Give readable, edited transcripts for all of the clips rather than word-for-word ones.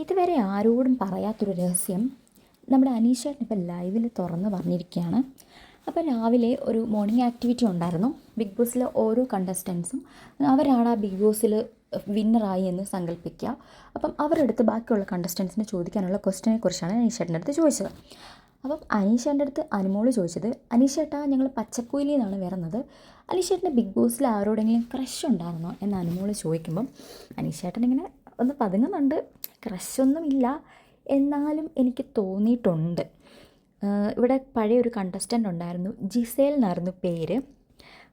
ഇതുവരെ ആരോടും പറയാത്തൊരു രഹസ്യം നമ്മുടെ അനീഷേട്ടൻ ഇപ്പം ലൈവിൽ തുറന്ന് പറഞ്ഞിരിക്കുകയാണ്. അപ്പോൾ രാവിലെ ഒരു മോർണിംഗ് ആക്ടിവിറ്റി ഉണ്ടായിരുന്നു. ബിഗ് ബോസിലെ ഓരോ കണ്ടസ്റ്റൻസും അവരാണ് ആ ബിഗ് ബോസിൽ വിന്നറായി എന്ന് സങ്കല്പിക്കുക. അപ്പം അവരെടുത്ത് ബാക്കിയുള്ള കണ്ടസ്റ്റൻസിന് ചോദിക്കാനുള്ള ക്വസ്റ്റ്യനെ കുറിച്ചാണ് അനീഷേട്ടൻ്റെ അടുത്ത് ചോദിച്ചത്. അപ്പം അനീഷേട്ടൻ്റെ അടുത്ത് അനുമോള് ചോദിച്ചത്, അനീഷേട്ടാ ഞങ്ങൾ പച്ചക്കുയിലിൽ നിന്നാണ് വരുന്നത്, അനീഷേട്ടൻ്റെ ബിഗ് ബോസിൽ ആരോടെങ്കിലും ക്രഷ് ഉണ്ടായിരുന്നോ എന്ന് അനുമോള് ചോദിക്കുമ്പം അനീഷേട്ടൻ ഇങ്ങനെ ഒന്ന് പതുങ്ങുന്നുണ്ട്. ക്രഷൊന്നുമില്ല, എന്നാലും എനിക്ക് തോന്നിയിട്ടുണ്ട്. ഇവിടെ പഴയൊരു കണ്ടസ്റ്റൻ്റ് ഉണ്ടായിരുന്നു, ജിസേൽ എന്നായിരുന്നു പേര്.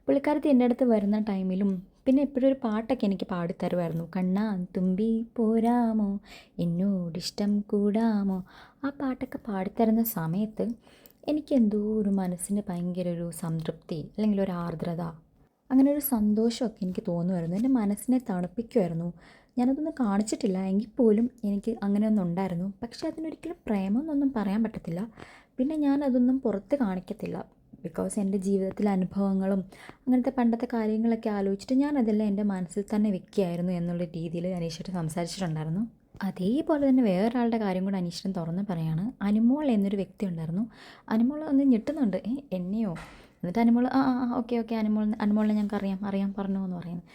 പുള്ളിക്കാരത്തി എൻ്റെ അടുത്ത് വരുന്ന ടൈമിലും പിന്നെ എപ്പോഴും ഒരു പാട്ടൊക്കെ എനിക്ക് പാടിത്തരുമായിരുന്നു. കണ്ണാ തുമ്പി പോരാമോ എന്നോടിഷ്ടം കൂടാമോ. ആ പാട്ടൊക്കെ പാടിത്തരുന്ന സമയത്ത് എനിക്കെന്തോ ഒരു മനസ്സിന് ഭയങ്കര ഒരു സംതൃപ്തി, അല്ലെങ്കിൽ ഒരു ആർദ്രത, അങ്ങനെ ഒരു സന്തോഷമൊക്കെ എനിക്ക് തോന്നുമായിരുന്നു. എൻ്റെ മനസ്സിനെ തണുപ്പിക്കുമായിരുന്നു. ഞാനതൊന്നും കാണിച്ചിട്ടില്ല എങ്കിൽ പോലും എനിക്ക് അങ്ങനെയൊന്നും ഉണ്ടായിരുന്നു. പക്ഷേ അതിനൊരിക്കലും പ്രേമമെന്നൊന്നും പറയാൻ പറ്റത്തില്ല. പിന്നെ ഞാനതൊന്നും പുറത്ത് കാണിക്കത്തില്ല. ബിക്കോസ് എൻ്റെ ജീവിതത്തിലെ അനുഭവങ്ങളും അങ്ങനത്തെ പണ്ടത്തെ കാര്യങ്ങളൊക്കെ ആലോചിച്ചിട്ട് ഞാനതെല്ലാം എൻ്റെ മനസ്സിൽ തന്നെ വെക്കുകയായിരുന്നു എന്നുള്ള രീതിയിൽ അനീഷേട്ടൻ സംസാരിച്ചിട്ടുണ്ടായിരുന്നു. അതേപോലെ തന്നെ വേറൊരാളുടെ കാര്യം കൂടെ അനീഷേട്ടൻ തുറന്ന് പറയാണ്. അനുമോൾ എന്നൊരു വ്യക്തി ഉണ്ടായിരുന്നു. അനുമോൾ ഒന്ന് ഞെട്ടുന്നുണ്ട്, എന്നെയോ? എന്നിട്ട് അനുമോൾ ആ ആ ഓക്കെ ഓക്കെ അനുമോളിനെ ഞങ്ങൾക്ക് അറിയാം പറഞ്ഞോ എന്ന് പറയുന്നത്.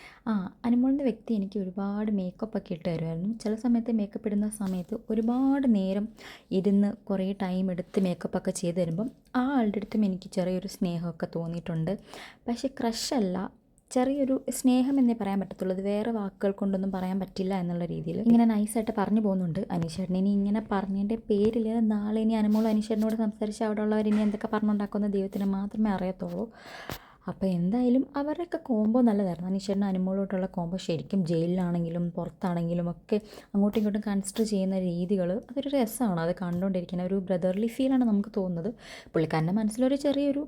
അനുമോളിൻ്റെ വ്യക്തി എനിക്ക് ഒരുപാട് മേക്കപ്പൊക്കെ ഇട്ട് തരുമായിരുന്നു. ചില സമയത്ത് മേക്കപ്പ് ഇടുന്ന സമയത്ത് ഒരുപാട് നേരം ഇരുന്ന് കുറേ ടൈം എടുത്ത് മേക്കപ്പൊക്കെ ചെയ്ത് തരുമ്പം ആ ആളുടെ അടുത്തും എനിക്ക് ചെറിയൊരു സ്നേഹമൊക്കെ തോന്നിയിട്ടുണ്ട്. പക്ഷേ ക്രഷല്ല, ചെറിയൊരു സ്നേഹം എന്നേ പറയാൻ പറ്റത്തുള്ളൂ. അത് വേറെ വാക്കുകൾ കൊണ്ടൊന്നും പറയാൻ പറ്റില്ല എന്നുള്ള രീതിയിൽ ഇങ്ങനെ നൈസായിട്ട് പറഞ്ഞു പോകുന്നുണ്ട് അനീഷേട്ടൻ. ഇനി ഇങ്ങനെ പറഞ്ഞതിൻ്റെ പേരിൽ നാളെ ഇനി അനുമോൾ അനീഷേട്ടനോട് സംസാരിച്ച് അവിടെ ഉള്ളവർ ഇനി എന്തൊക്കെ പറഞ്ഞുണ്ടാക്കുന്ന ദൈവത്തിന് മാത്രമേ അറിയത്തുള്ളൂ. അപ്പോൾ എന്തായാലും അവരുടെയൊക്കെ കോംബോ നല്ലതായിരുന്നു. അനീഷേട്ടനും അനുമോളോട്ടുള്ള കോംബോ ശരിക്കും ജയിലിലാണെങ്കിലും പുറത്താണെങ്കിലും ഒക്കെ അങ്ങോട്ടും ഇങ്ങോട്ടും കൺസിഡർ ചെയ്യുന്ന രീതികൾ അതൊരു രസമാണ്. അത് കണ്ടുകൊണ്ടിരിക്കുന്ന ഒരു ബ്രദർലി ഫീലാണ് നമുക്ക് തോന്നുന്നത്. പുള്ളിക്കാരൻ്റെ മനസ്സിലൊരു ചെറിയൊരു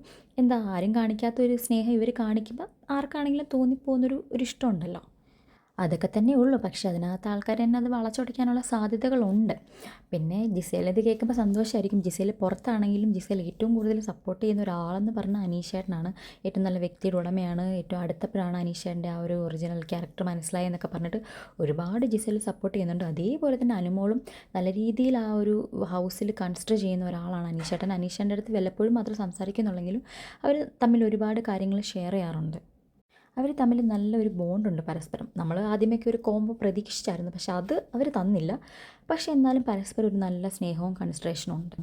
ആരും കാണിക്കാത്തൊരു സ്നേഹം ഇവർ കാണിക്കുമ്പോൾ ആർക്കാണെങ്കിലും തോന്നിപ്പോകുന്നൊരു ഇഷ്ടമുണ്ടല്ലോ, അതൊക്കെ തന്നെ ഉള്ളൂ. പക്ഷേ അതിനകത്ത് ആൾക്കാർ തന്നെ അത് വളച്ചൊടിക്കാനുള്ള സാധ്യതകളുണ്ട്. പിന്നെ ജിസേൽ ഇത് കേൾക്കുമ്പോൾ സന്തോഷമായിരിക്കും. ജിസേൽ പുറത്താണെങ്കിലും ജിസേൽ ഏറ്റവും കൂടുതൽ സപ്പോർട്ട് ചെയ്യുന്ന ഒരാളെന്ന് പറഞ്ഞാൽ അനീഷേട്ടനാണ്. ഏറ്റവും നല്ല വ്യക്തിയുടെ ഉടമയാണ്. ഏറ്റവും അടുത്തപ്പോഴാണ് അനീഷേട്ടൻ്റെ ആ ഒരു ഒറിജിനൽ ക്യാരക്ടർ മനസ്സിലായി എന്നൊക്കെ പറഞ്ഞിട്ട് ഒരുപാട് ജിസേൽ സപ്പോർട്ട് ചെയ്യുന്നുണ്ട്. അതേപോലെ തന്നെ അനുമോളും നല്ല രീതിയിൽ ആ ഒരു ഹൗസിൽ കൺസിഡർ ചെയ്യുന്ന ഒരാളാണ് അനീഷേട്ടൻ. അനീഷേട്ടൻ്റെ അടുത്ത് വല്ലപ്പോഴും മാത്രം സംസാരിക്കുന്നുള്ളെങ്കിലും അവർ തമ്മിൽ ഒരുപാട് കാര്യങ്ങൾ ഷെയർ ചെയ്യാറുണ്ട്. അവർ തമ്മിൽ നല്ലൊരു ബോണ്ടുണ്ട് പരസ്പരം. നമ്മൾ ആദ്യമൊക്കെ ഒരു കോംബോ പ്രതീക്ഷിച്ചായിരുന്നു, പക്ഷെ അത് അവർ തന്നില്ല. പക്ഷേ എന്നാലും പരസ്പരം ഒരു നല്ല സ്നേഹവും കൺസിഡറേഷനും ഉണ്ട്.